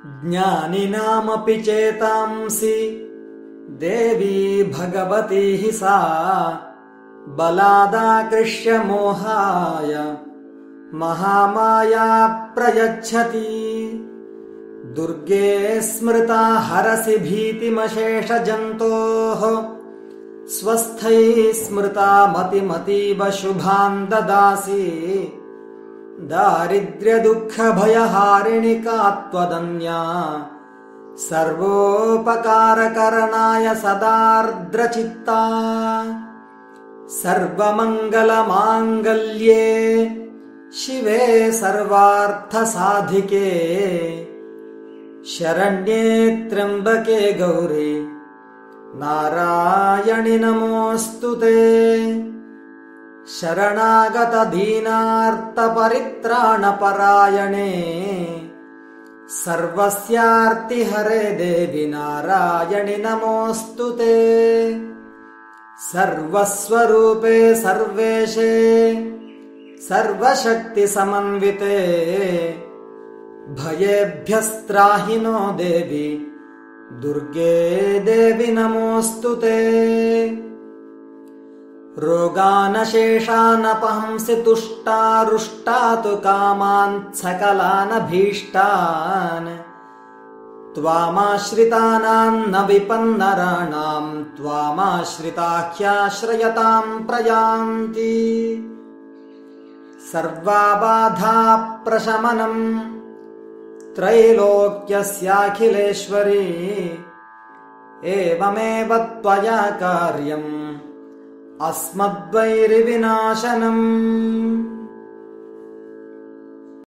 ज्ञानिनामपि चेतांसि देवी भगवती हि सा बलादाकृष्य मोहाय महामाया प्रयच्छति। दुर्गे स्मृता हरसि भीतिमशेषजन्तोः स्वस्थैः स्मृता मतिमतीव शुभान् ददासि। दारिद्र्यदुःखभयहारिणि का त्वदन्या सर्वोपकारकरणाय सदार्द्रचित्ता। सर्वमङ्गलमाङ्गल्ये शिवे सर्वार्थसाधिके शरण्ये त्र्यम्बके गौरी नारायणि नमोऽस्तुते। शरणागतदीनार्तपरित्राणपरायणे सर्वस्यार्तिहरे देवि नारायणि नमोऽस्तुते। सर्वस्वरूपे सर्वेशे सर्वशक्तिसमन्विते भयेभ्यस्त्राहि नो देवि दुर्गे देवि नमोऽस्तुते। रोगानशेषानपहंसि तुष्टारुष्टातु कामान् सकलानभीष्टान् त्वामाश्रितानां न विपन्नराणां त्वामाश्रिताह्याश्रयतां प्रयान्ति। सर्वाबाधाप्रशमनं त्रैलोक्यस्याखिलेश्वरी एवमेव त्वया कार्यम् अस्मद्वैरिविनाशनम्।